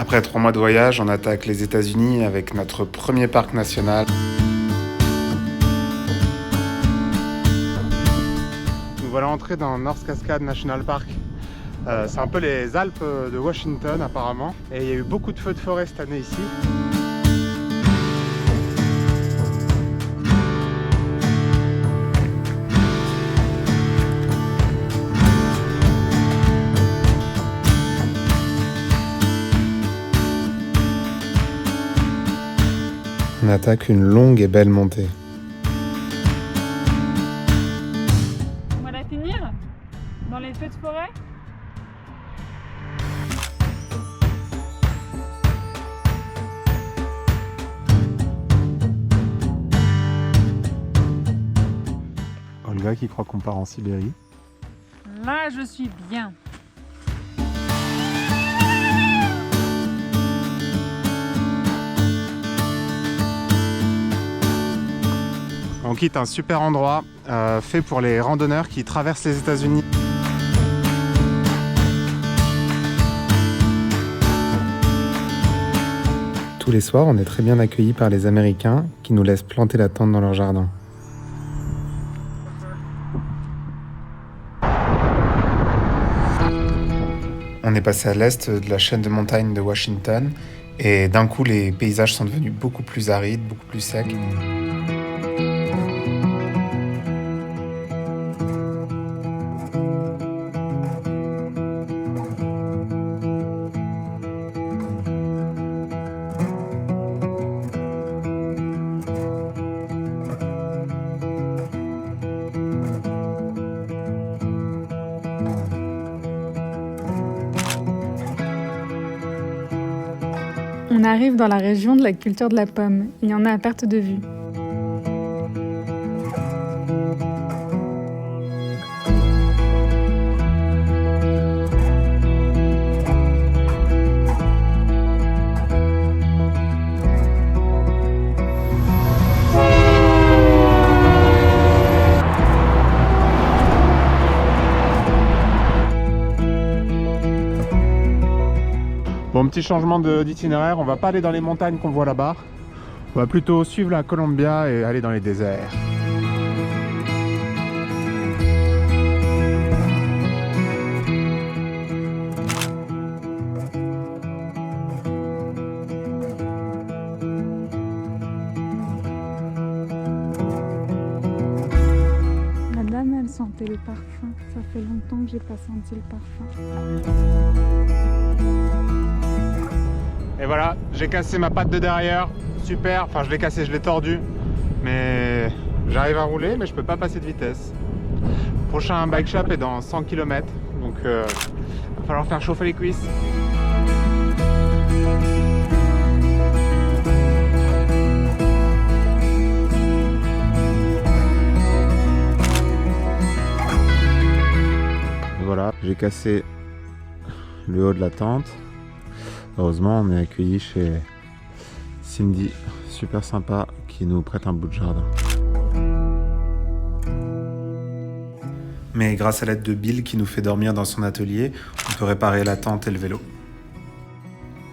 Après 3 mois de voyage, on attaque les États-Unis avec notre premier parc national. Nous voilà entrés dans North Cascades National Park. C'est un peu les Alpes de Washington apparemment. Et il y a eu beaucoup de feux de forêt cette année ici. On attaque une longue et belle montée. On va la finir dans les feux de forêt. Olga qui croit qu'on part en Sibérie. Là, je suis bien. On quitte un super endroit fait pour les randonneurs qui traversent les États-Unis. Tous les soirs, on est très bien accueillis par les Américains qui nous laissent planter la tente dans leur jardin. On est passé à l'est de la chaîne de montagnes de Washington et d'un coup, les paysages sont devenus beaucoup plus arides, beaucoup plus secs. On arrive dans la région de la culture de la pomme. Il y en a à perte de vue. Bon, petit changement d'itinéraire, on va pas aller dans les montagnes qu'on voit là-bas. On va plutôt suivre la Columbia et aller dans les déserts. La dame, elle sentait le parfum. Ça fait longtemps que j'ai pas senti le parfum. Et voilà, j'ai cassé ma patte de derrière, super, enfin je l'ai cassé, je l'ai tordu, mais j'arrive à rouler, mais je peux pas passer de vitesse. Le prochain bike shop est dans 100 km, donc il va falloir faire chauffer les cuisses. Et voilà, j'ai cassé le haut de la tente. Heureusement, on est accueillis chez Cindy, super sympa, qui nous prête un bout de jardin. Mais grâce à l'aide de Bill qui nous fait dormir dans son atelier, on peut réparer la tente et le vélo.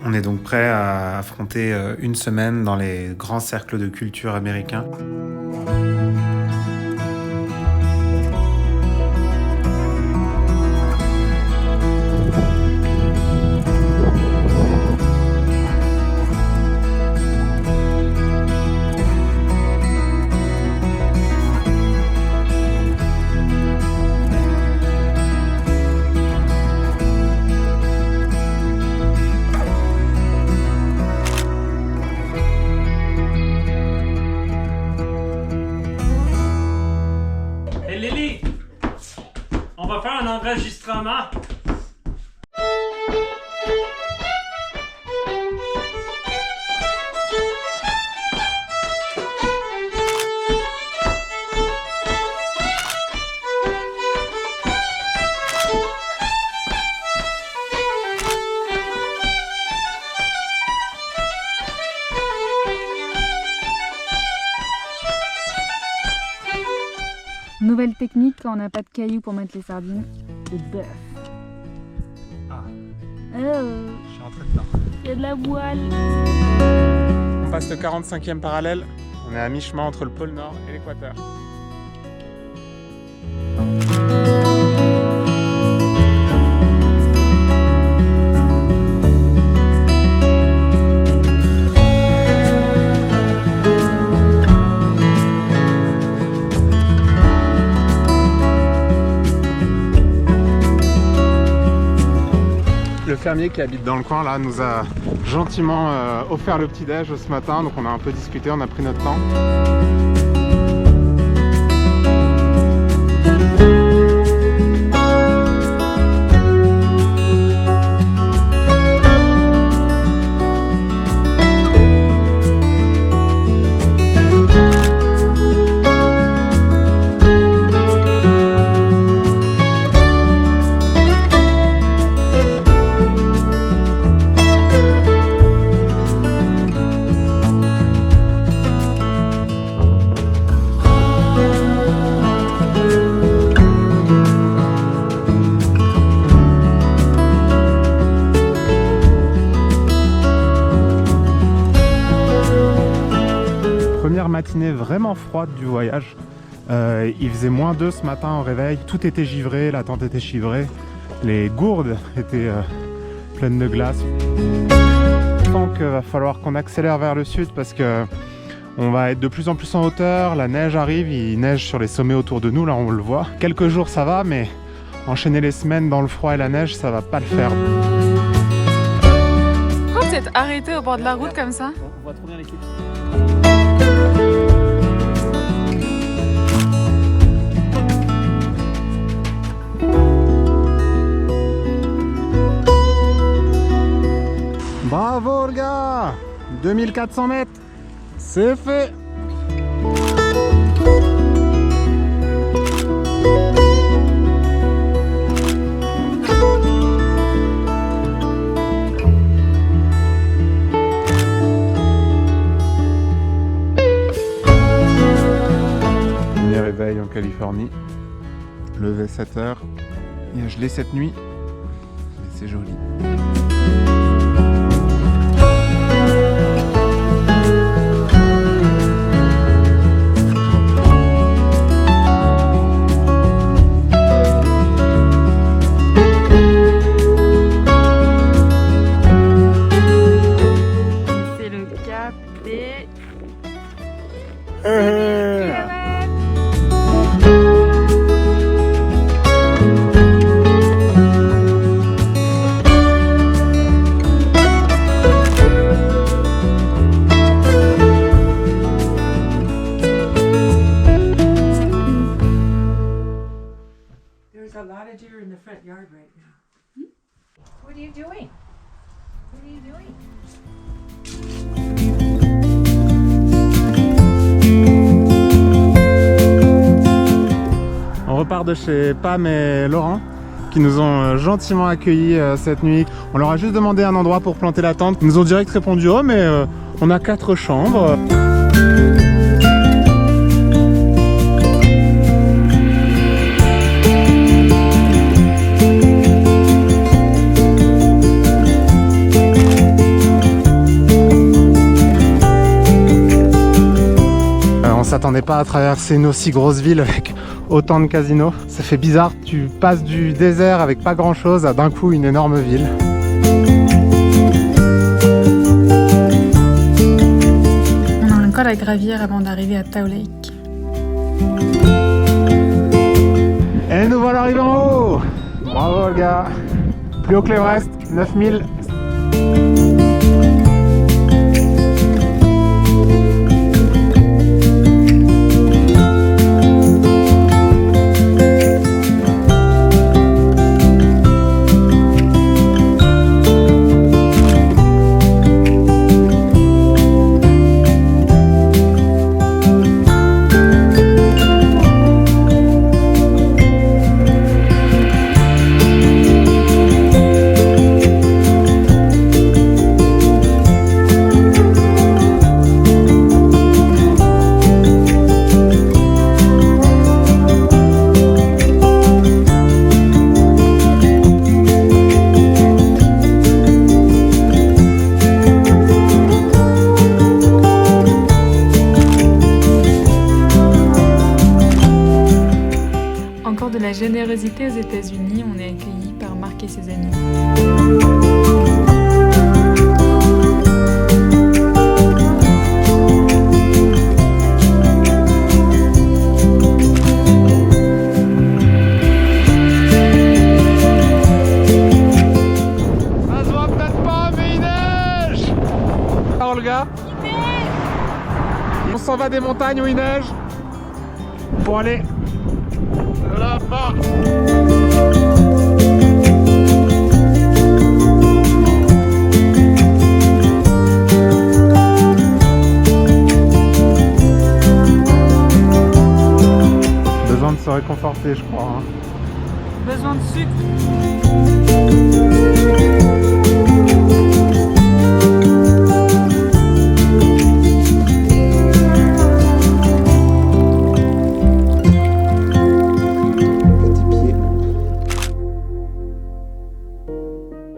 On est donc prêt à affronter une semaine dans les grands cercles de culture américains. On va faire un enregistrement. Nouvelle technique quand on n'a pas de cailloux pour mettre les sardines, le bœuf. Ah, Oh. je suis rentré dedans. Il y a de la voile. On passe le 45e parallèle. On est à mi-chemin entre le pôle Nord et l'équateur. Le fermier qui habite dans le coin là nous a gentiment offert le petit-déj ce matin, donc on a un peu discuté, on a pris notre temps. Première matinée vraiment froide du voyage. Il faisait -2 ce matin au réveil. Tout était givré, la tente était givrée. Les gourdes étaient pleines de glace. Je sens qu'il va falloir qu'on accélère vers le sud parce que on va être de plus en plus en hauteur. La neige arrive, il neige sur les sommets autour de nous, là on le voit. Quelques jours ça va, mais enchaîner les semaines dans le froid et la neige, ça va pas le faire. Pourquoi vous êtes arrêté au bord de la route comme ça? On voit trop bien l'équipe. Bravo le gars, 2400 mètres, c'est fait. Premier réveil en Californie, levé 7h, il a gelé cette nuit, mais c'est joli. There's a lot of deer in the front yard right now. What are you doing? What are you doing? On repart de chez Pam et Laurent qui nous ont gentiment accueillis cette nuit. On leur a juste demandé un endroit pour planter la tente. Ils nous ont direct répondu: oh mais on a 4 chambres. On s'attendait pas à traverser une aussi grosse ville avec autant de casinos. Ça fait bizarre, tu passes du désert avec pas grand chose à d'un coup une énorme ville. On a encore à gravir avant d'arriver à Tahoe Lake. Et nous voilà arrivés en haut. Bravo le gars. Plus haut que l'Everest, 9000. la générosité aux États-Unis, on est accueillis par Marc et ses amis. Ça se voit peut-être pas, mais il neige! Ah, Olga? Il neige! On s'en va des montagnes où il neige pour aller là-bas. Besoin de se réconforter, je crois. Hein. Besoin de sucre.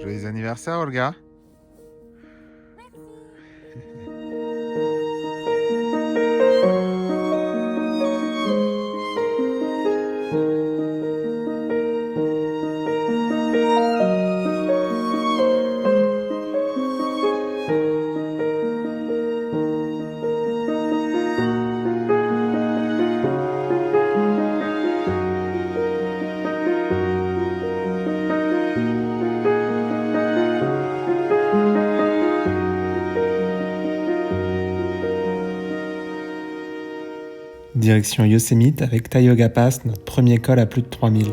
Joyeux anniversaire, Olga. Direction Yosemite avec Tioga Pass, notre premier col à plus de 3000.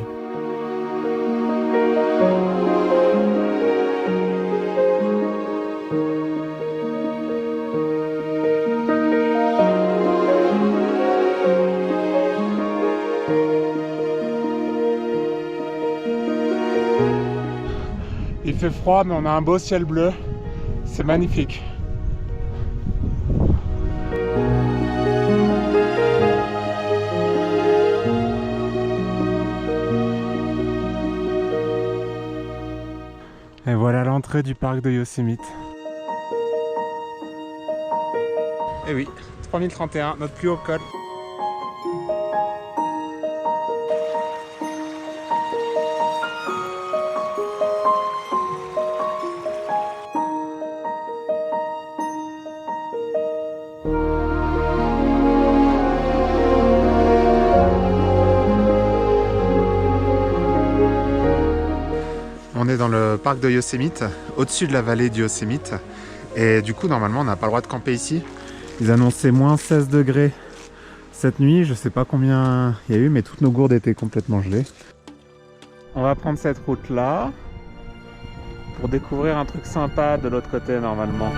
Il fait froid, mais on a un beau ciel bleu. C'est magnifique. Et voilà l'entrée du parc de Yosemite. Et oui, 3031, notre plus haut col. On est dans le parc de Yosemite, au-dessus de la vallée du Yosemite. Et du coup, normalement, on n'a pas le droit de camper ici. Ils annonçaient moins 16 degrés cette nuit. Je sais pas combien il y a eu, mais toutes nos gourdes étaient complètement gelées. On va prendre cette route-là pour découvrir un truc sympa de l'autre côté, normalement.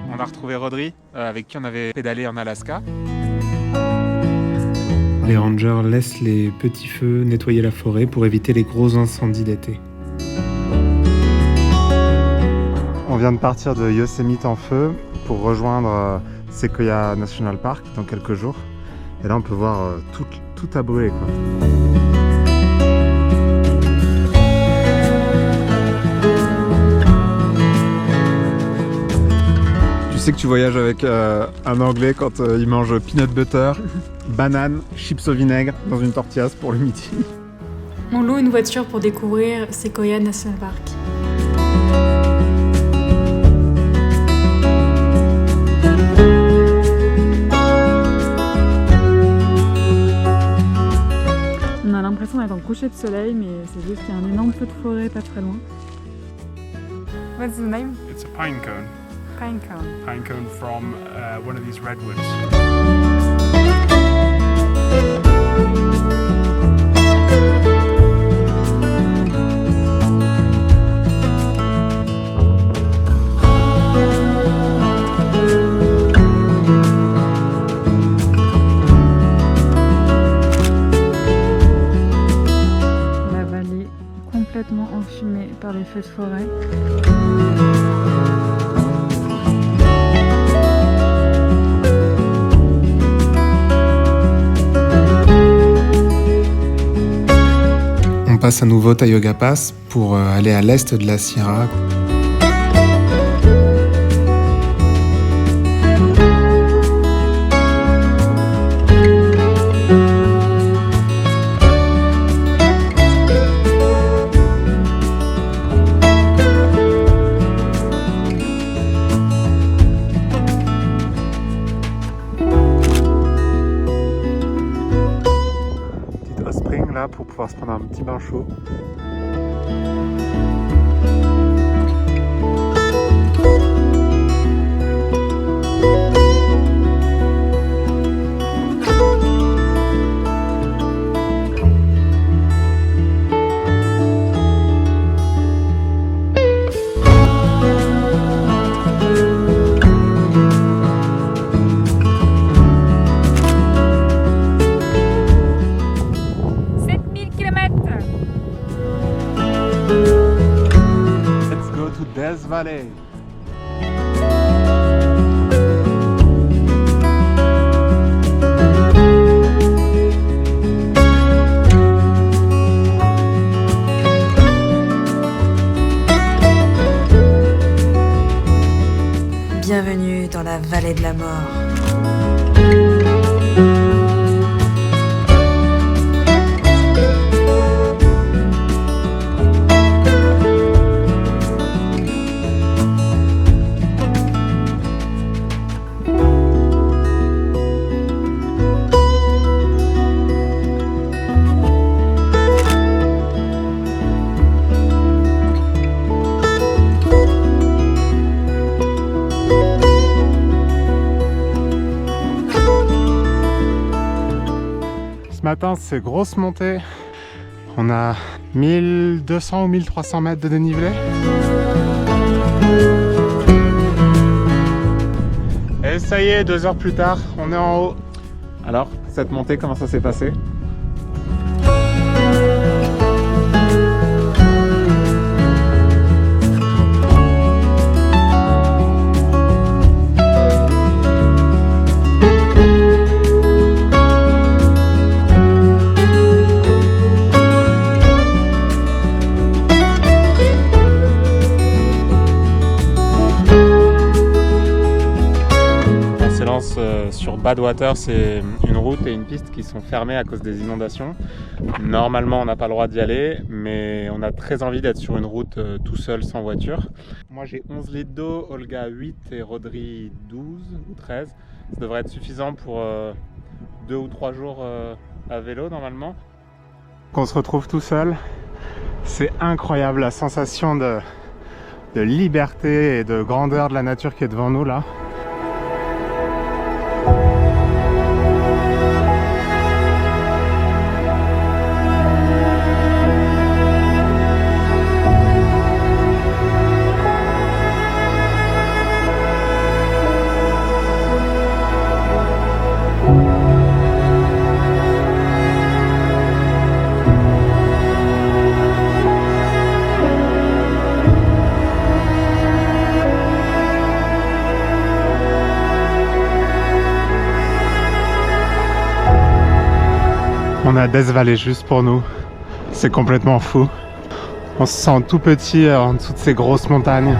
On a retrouvé Rodri, avec qui on avait pédalé en Alaska. Les rangers laissent les petits feux nettoyer la forêt pour éviter les gros incendies d'été. On vient de partir de Yosemite en feu pour rejoindre Sequoia National Park dans quelques jours. Et là on peut voir tout a brûlé, quoi. Tu sais que tu voyages avec un Anglais quand il mange peanut butter, banane, chips au vinaigre dans une tortillas pour le midi. On loue une voiture pour découvrir Sequoia National Park. On a l'impression d'être en coucher de soleil, mais c'est juste qu'il y a un énorme feu de forêt pas très loin. What's the name? It's a pine cone. Pine cone. Pine cone from one of these redwoods. La vallée complètement enfumée par les feux de forêt. On passe à nouveau Tioga Pass pour aller à l'est de la Sierra. Petite hot spring là pour pouvoir se prendre un petit bain chaud. Let's go to Death Valley. Bienvenue dans la vallée de la mort. Ce matin, c'est grosse montée. On a 1200 ou 1300 mètres de dénivelé. Et ça y est, 2 heures plus tard, on est en haut. Alors, cette montée, comment ça s'est passé? Sur Badwater, c'est une route et une piste qui sont fermées à cause des inondations. Normalement, on n'a pas le droit d'y aller, mais on a très envie d'être sur une route tout seul, sans voiture. Moi, j'ai 11 litres d'eau, Olga 8 et Rodri 12 ou 13. Ça devrait être suffisant pour 2 ou 3 jours à vélo, normalement. On se retrouve tout seul. C'est incroyable, la sensation de liberté et de grandeur de la nature qui est devant nous, là. On a Death Valley juste pour nous. C'est complètement fou. On se sent tout petit en dessous de ces grosses montagnes.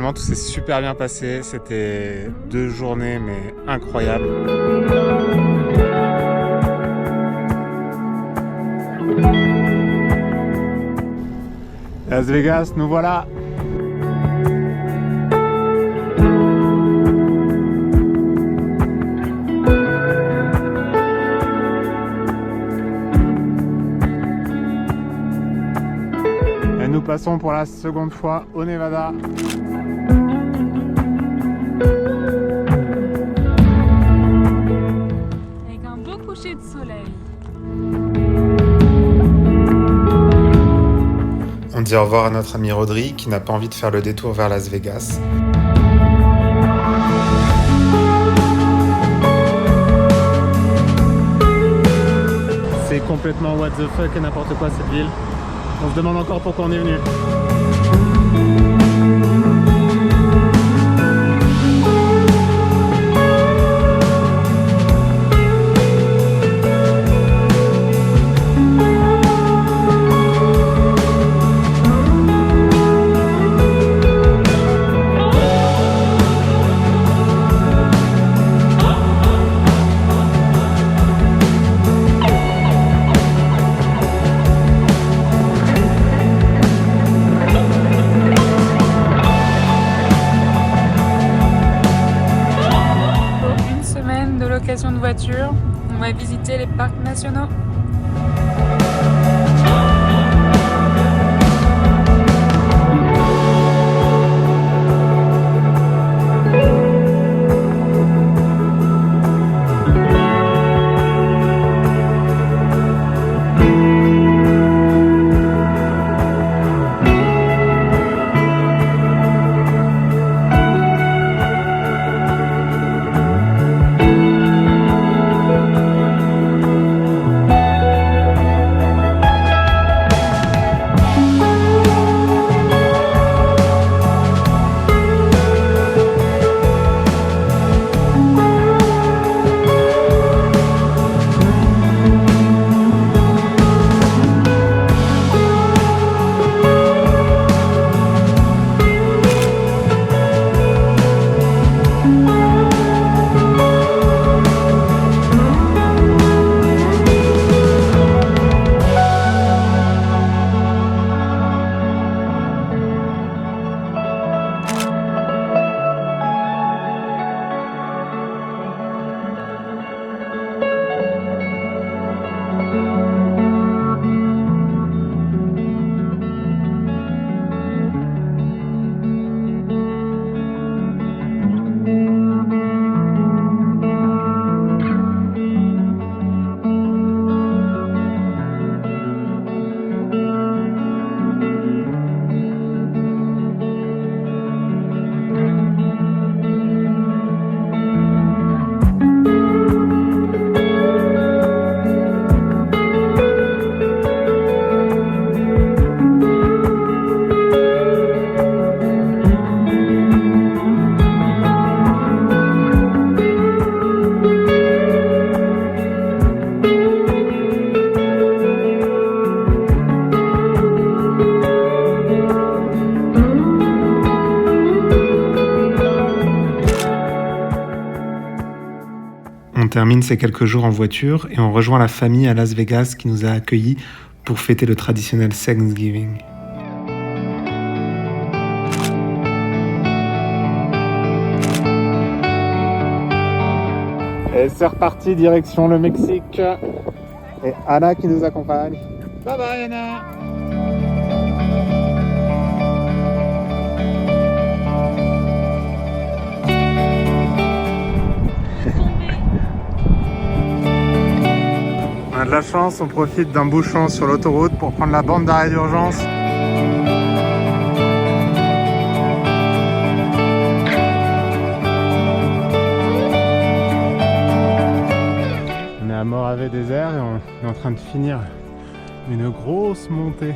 Vraiment, tout s'est super bien passé. C'était 2 journées, mais incroyables. Las Vegas, nous voilà. Et nous passons pour la seconde fois au Nevada. Avec un beau coucher de soleil. On dit au revoir à notre ami Rodri qui n'a pas envie de faire le détour vers Las Vegas. C'est complètement what the fuck et n'importe quoi cette ville. On se demande encore pourquoi on est venu. De voiture, on va visiter les parcs nationaux. On termine ces quelques jours en voiture et on rejoint la famille à Las Vegas qui nous a accueillis pour fêter le traditionnel Thanksgiving. Et c'est reparti, direction le Mexique. Et Anna qui nous accompagne. Bye bye Anna. On a de la chance, on profite d'un bouchon sur l'autoroute pour prendre la bande d'arrêt d'urgence. On est à Morave Désert et on est en train de finir une grosse montée.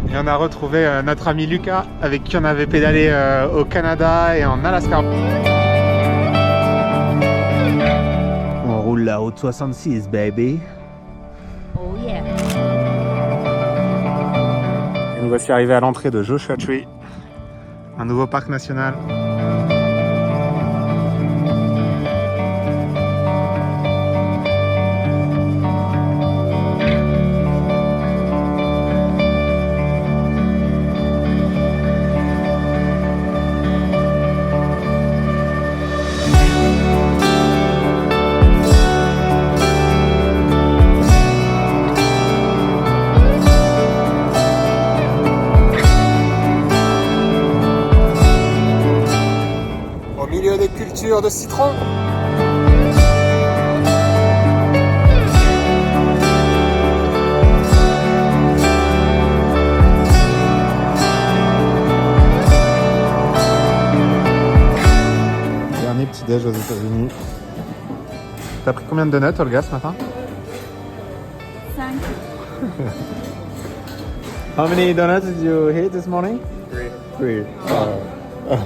Et on a retrouvé notre ami Lucas avec qui on avait pédalé au Canada et en Alaska. On roule la route 66, baby. Oh yeah. voici arrivés à l'entrée de Joshua Tree, un nouveau parc national. Au milieu des cultures de citron. Dernier petit déj aux États-Unis. T'as pris combien de donuts, Olga, ce matin? 5. How many donuts did you eat this morning? 3. 3. Oh.